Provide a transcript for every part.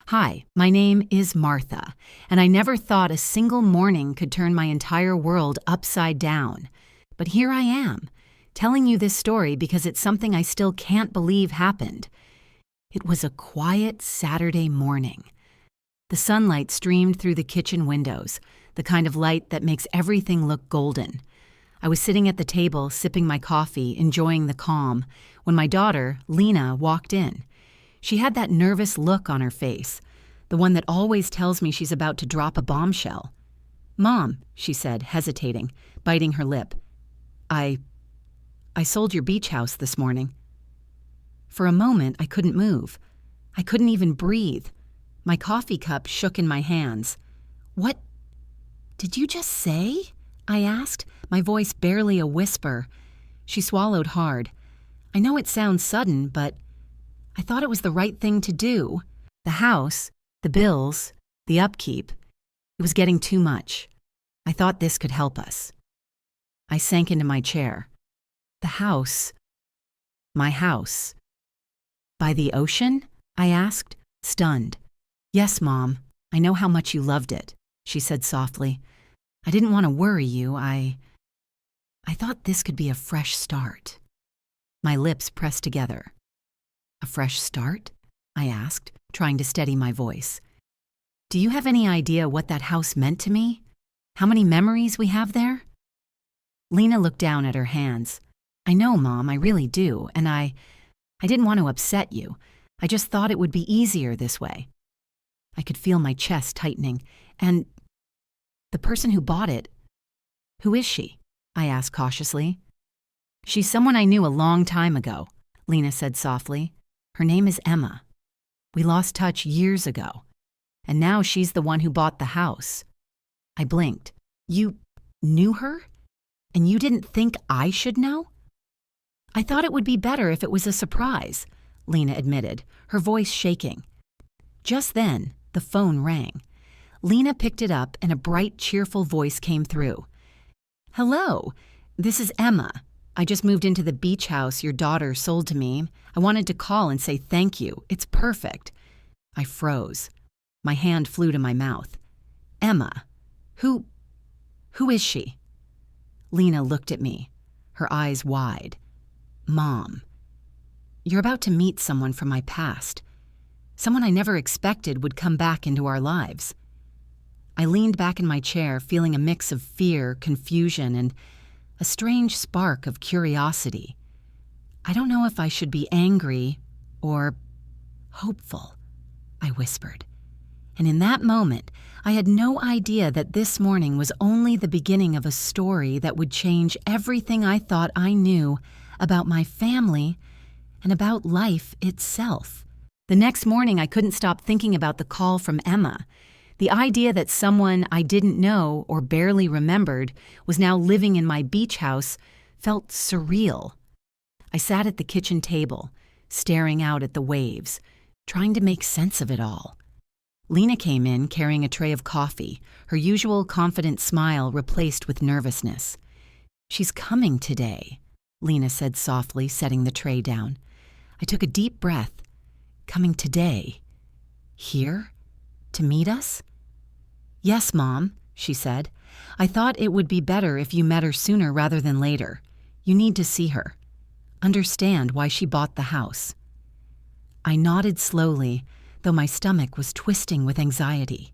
Hi, my name is Martha, and I never thought a single morning could turn my entire world upside down. But here I am, telling you this story because it's something I still can't believe happened. It was a quiet Saturday morning. The sunlight streamed through the kitchen windows, the kind of light that makes everything look golden. I was sitting at the table, sipping my coffee, enjoying the calm, when my daughter, Lena, walked in. She had that nervous look on her face, the one that always tells me she's about to drop a bombshell. "Mom," she said, hesitating, biting her lip. I sold your beach house this morning." For a moment, I couldn't move. I couldn't even breathe. My coffee cup shook in my hands. "What did you just say?" I asked, my voice barely a whisper. She swallowed hard. "I know it sounds sudden, but I thought it was the right thing to do. The house, the bills, the upkeep. It was getting too much. I thought this could help us." I sank into my chair. "The house? My house? By the ocean?" I asked, stunned. "Yes, Mom. I know how much you loved it," she said softly. "I didn't want to worry you. I thought this could be a fresh start." My lips pressed together. "A fresh start?" I asked, trying to steady my voice. "Do you have any idea what that house meant to me? How many memories we have there?" Lena looked down at her hands. "I know, Mom, I really do, and I didn't want to upset you. I just thought it would be easier this way." I could feel my chest tightening. "And the person who bought it, who is she?" I asked cautiously. "She's someone I knew a long time ago," Lena said softly. "Her name is Emma. We lost touch years ago, and now she's the one who bought the house." I blinked. "You knew her? And you didn't think I should know?" "I thought it would be better if it was a surprise," Lena admitted, her voice shaking. Just then, the phone rang. Lena picked it up and a bright, cheerful voice came through. "Hello, this is Emma. I just moved into the beach house your daughter sold to me. I wanted to call and say thank you. It's perfect." I froze. My hand flew to my mouth. "Emma? Who is she?" Lena looked at me, her eyes wide. "Mom, you're about to meet someone from my past. Someone I never expected would come back into our lives." I leaned back in my chair, feeling a mix of fear, confusion, and a strange spark of curiosity. "I don't know if I should be angry or hopeful," I whispered. And in that moment, I had no idea that this morning was only the beginning of a story that would change everything I thought I knew about my family and about life itself. The next morning, I couldn't stop thinking about the call from Emma. The idea that someone I didn't know or barely remembered was now living in my beach house felt surreal. I sat at the kitchen table, staring out at the waves, trying to make sense of it all. Lena came in carrying a tray of coffee, her usual confident smile replaced with nervousness. "She's coming today," Lena said softly, setting the tray down. I took a deep breath. "Coming today? Here? To meet us?" "Yes, Mom," she said. "I thought it would be better if you met her sooner rather than later. You need to see her. Understand why she bought the house." I nodded slowly, though my stomach was twisting with anxiety.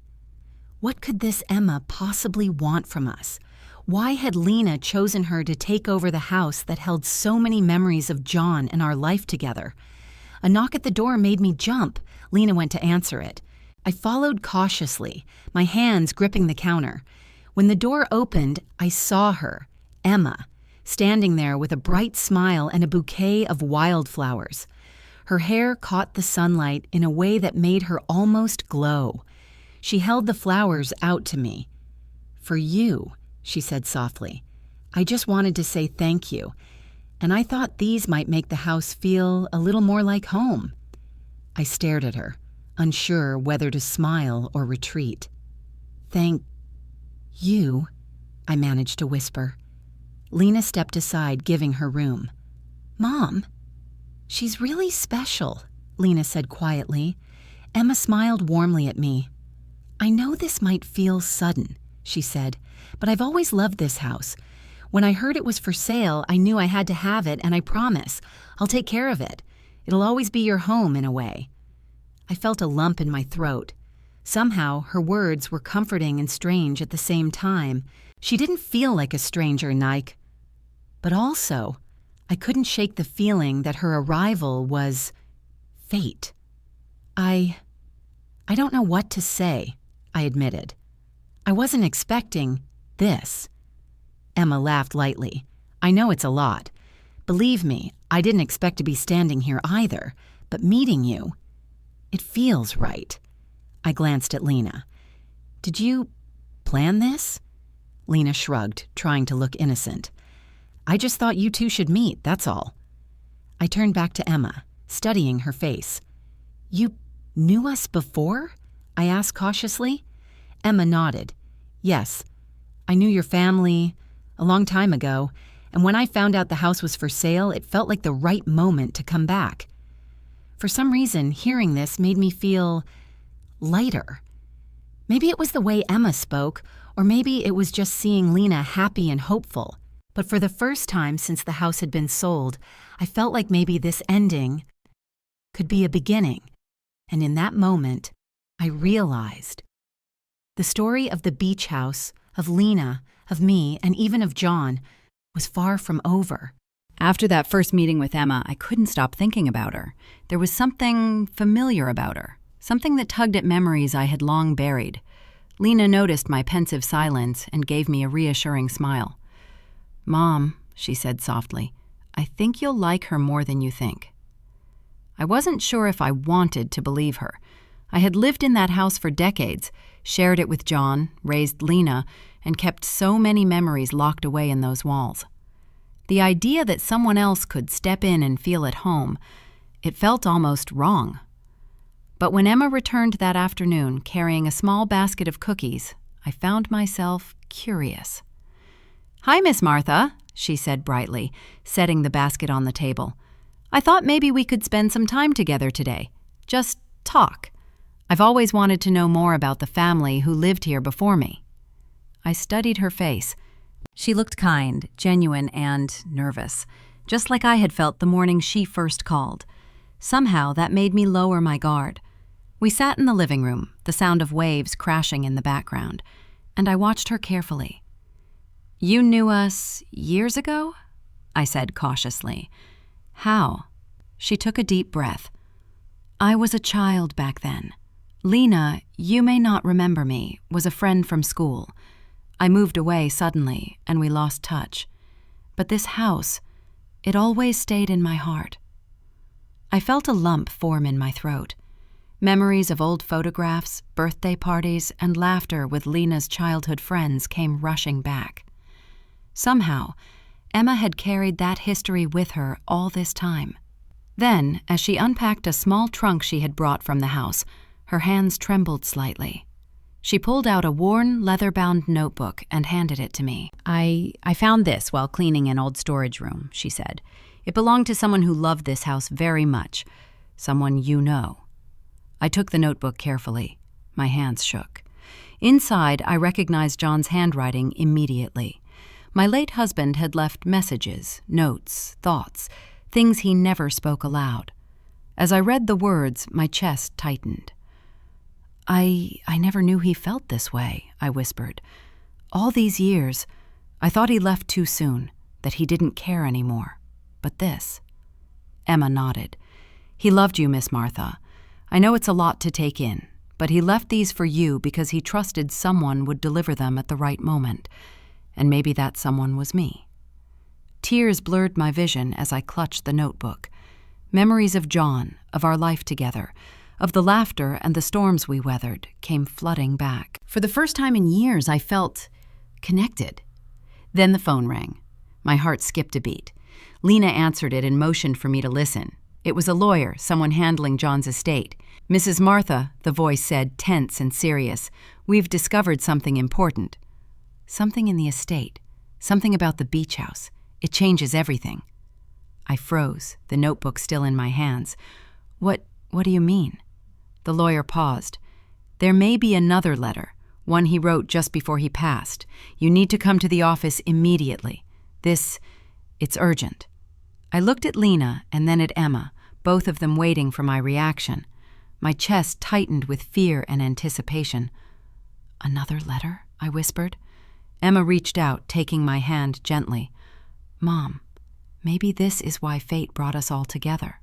What could this Emma possibly want from us? Why had Lena chosen her to take over the house that held so many memories of John and our life together? A knock at the door made me jump. Lena went to answer it. I followed cautiously, my hands gripping the counter. When the door opened, I saw her, Emma, standing there with a bright smile and a bouquet of wildflowers. Her hair caught the sunlight in a way that made her almost glow. She held the flowers out to me. "For you," she said softly. "I just wanted to say thank you, and I thought these might make the house feel a little more like home." I stared at her, unsure whether to smile or retreat. "Thank you," I managed to whisper. Lena stepped aside, giving her room. "Mom, she's really special," Lena said quietly, Emma smiled warmly at me. "I know this might feel sudden," she said, "but I've always loved this house. When I heard it was for sale, I knew I had to have it, and I promise, I'll take care of it. It'll always be your home in a way." I felt a lump in my throat. Somehow, her words were comforting and strange at the same time. She didn't feel like a stranger, Nike. But also, I couldn't shake the feeling that her arrival was fate. I don't know what to say, I admitted. I wasn't expecting this. Emma laughed lightly. "I know it's a lot. Believe me, I didn't expect to be standing here either, but meeting you, it feels right." I glanced at Lena. "Did you plan this?" Lena shrugged, trying to look innocent. "I just thought you two should meet, that's all." I turned back to Emma, studying her face. "You knew us before?" I asked cautiously. Emma nodded. "Yes, I knew your family a long time ago, and when I found out the house was for sale, it felt like the right moment to come back. For some reason, hearing this made me feel lighter. Maybe it was the way Emma spoke, or maybe it was just seeing Lena happy and hopeful. But for the first time since the house had been sold, I felt like maybe this ending could be a beginning. And in that moment, I realized the story of the beach house, of Lena, of me, and even of John was far from over. After that first meeting with Emma, I couldn't stop thinking about her. There was something familiar about her, something that tugged at memories I had long buried. Lena noticed my pensive silence and gave me a reassuring smile. "Mom," she said softly, "I think you'll like her more than you think." I wasn't sure if I wanted to believe her. I had lived in that house for decades, shared it with John, raised Lena, and kept so many memories locked away in those walls. The idea that someone else could step in and feel at home, it felt almost wrong. But when Emma returned that afternoon carrying a small basket of cookies, I found myself curious. "Hi, Miss Martha," she said brightly, setting the basket on the table. "I thought maybe we could spend some time together today. Just talk. I've always wanted to know more about the family who lived here before me." I studied her face. She looked kind, genuine, and nervous, just like I had felt the morning she first called. Somehow that made me lower my guard. We sat in the living room, the sound of waves crashing in the background, and I watched her carefully. "You knew us years ago?" I said cautiously. "How?" She took a deep breath. "I was a child back then. Lena, you may not remember me, was a friend from school. I moved away suddenly, and we lost touch. But this house, it always stayed in my heart." I felt a lump form in my throat. Memories of old photographs, birthday parties, and laughter with Lena's childhood friends came rushing back. Somehow, Emma had carried that history with her all this time. Then, as she unpacked a small trunk she had brought from the house, her hands trembled slightly. She pulled out a worn, leather-bound notebook and handed it to me. I found this while cleaning an old storage room," she said. "It belonged to someone who loved this house very much, someone you know." I took the notebook carefully. My hands shook. Inside, I recognized John's handwriting immediately. My late husband had left messages, notes, thoughts, things he never spoke aloud. As I read the words, my chest tightened. I never knew he felt this way," I whispered. "All these years, I thought he left too soon, that he didn't care anymore. But this..." Emma nodded. "He loved you, Miss Martha. I know it's a lot to take in, but he left these for you because he trusted someone would deliver them at the right moment. And maybe that someone was me." Tears blurred my vision as I clutched the notebook. Memories of John, of our life together, of the laughter and the storms we weathered, came flooding back. For the first time in years, I felt connected. Then the phone rang. My heart skipped a beat. Lena answered it and motioned for me to listen. It was a lawyer, someone handling John's estate. "Mrs. Martha," the voice said, tense and serious, "we've discovered something important." "Something in the estate. Something about the beach house. It changes everything." I froze, the notebook still in my hands. What do you mean?" The lawyer paused. "There may be another letter, one he wrote just before he passed. You need to come to the office immediately. It's urgent." I looked at Lena and then at Emma, both of them waiting for my reaction. My chest tightened with fear and anticipation. "Another letter?" I whispered. Emma reached out, taking my hand gently. "Mom, maybe this is why fate brought us all together."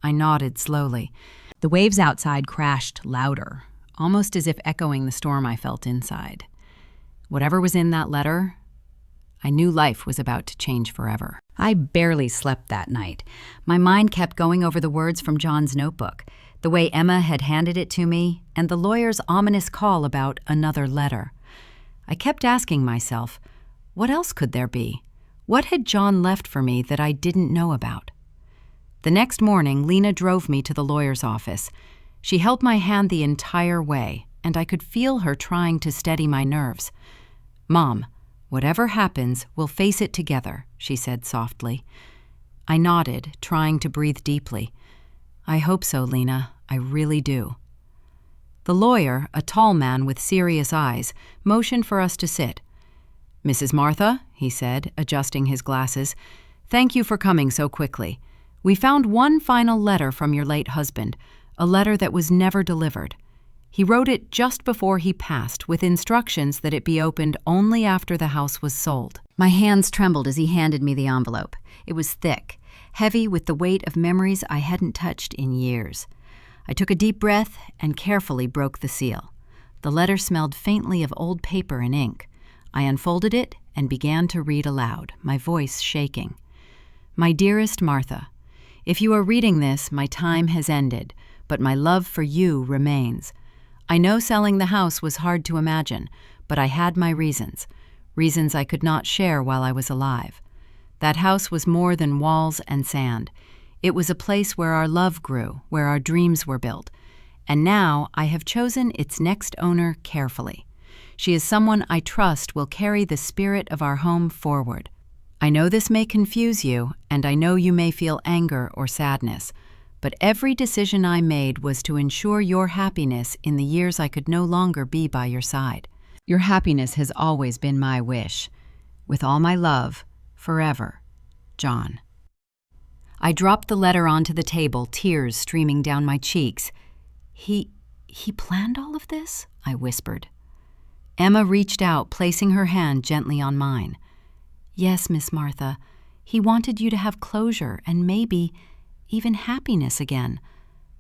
I nodded slowly. The waves outside crashed louder, almost as if echoing the storm I felt inside. Whatever was in that letter, I knew life was about to change forever. I barely slept that night. My mind kept going over the words from John's notebook, the way Emma had handed it to me, and the lawyer's ominous call about another letter. I kept asking myself, what else could there be? What had John left for me that I didn't know about? The next morning, Lena drove me to the lawyer's office. She held my hand the entire way, and I could feel her trying to steady my nerves. "Mom, whatever happens, we'll face it together," she said softly. I nodded, trying to breathe deeply. "I hope so, Lena. I really do." The lawyer, a tall man with serious eyes, motioned for us to sit. "Mrs. Martha," he said, adjusting his glasses, "thank you for coming so quickly. We found one final letter from your late husband, a letter that was never delivered. He wrote it just before he passed, with instructions that it be opened only after the house was sold." My hands trembled as he handed me the envelope. It was thick, heavy with the weight of memories I hadn't touched in years. I took a deep breath and carefully broke the seal. The letter smelled faintly of old paper and ink. I unfolded it and began to read aloud, my voice shaking. "My dearest Martha, if you are reading this, my time has ended, but my love for you remains. I know selling the house was hard to imagine, but I had my reasons I could not share while I was alive. That house was more than walls and sand. It was a place where our love grew, where our dreams were built. And now I have chosen its next owner carefully. She is someone I trust will carry the spirit of our home forward. I know this may confuse you, and I know you may feel anger or sadness, but every decision I made was to ensure your happiness in the years I could no longer be by your side. Your happiness has always been my wish. With all my love, forever, John." I dropped the letter onto the table, tears streaming down my cheeks. He planned all of this?" I whispered. Emma reached out, placing her hand gently on mine. "Yes, Miss Martha. He wanted you to have closure and maybe even happiness again.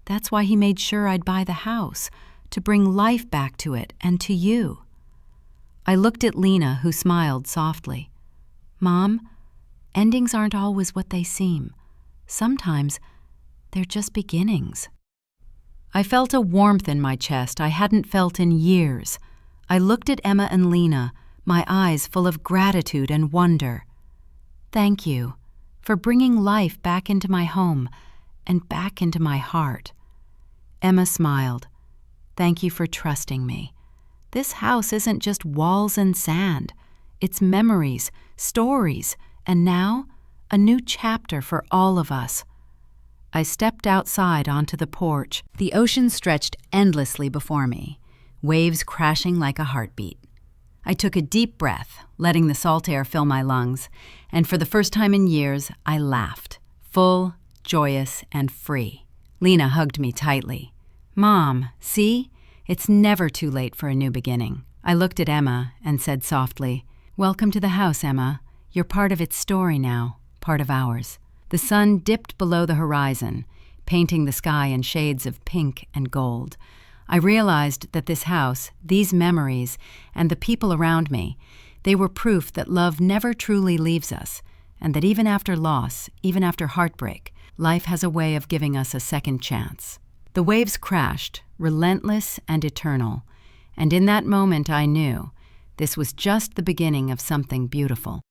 That's why he made sure I'd buy the house, to bring life back to it and to you." I looked at Lena, who smiled softly. "Mom, endings aren't always what they seem. Sometimes they're just beginnings." I felt a warmth in my chest I hadn't felt in years. I looked at Emma and Lena, my eyes full of gratitude and wonder. "Thank you for bringing life back into my home and back into my heart." Emma smiled. "Thank you for trusting me. This house isn't just walls and sand. It's memories, stories, and now a new chapter for all of us." I stepped outside onto the porch. The ocean stretched endlessly before me, waves crashing like a heartbeat. I took a deep breath, letting the salt air fill my lungs, and for the first time in years, I laughed, full, joyous, and free. Lena hugged me tightly. "Mom, see? It's never too late for a new beginning." I looked at Emma and said softly, "Welcome to the house, Emma. You're part of its story now, part of ours." The sun dipped below the horizon, painting the sky in shades of pink and gold. I realized that this house, these memories, and the people around me, they were proof that love never truly leaves us, and that even after loss, even after heartbreak, life has a way of giving us a second chance. The waves crashed, relentless and eternal, and in that moment I knew this was just the beginning of something beautiful.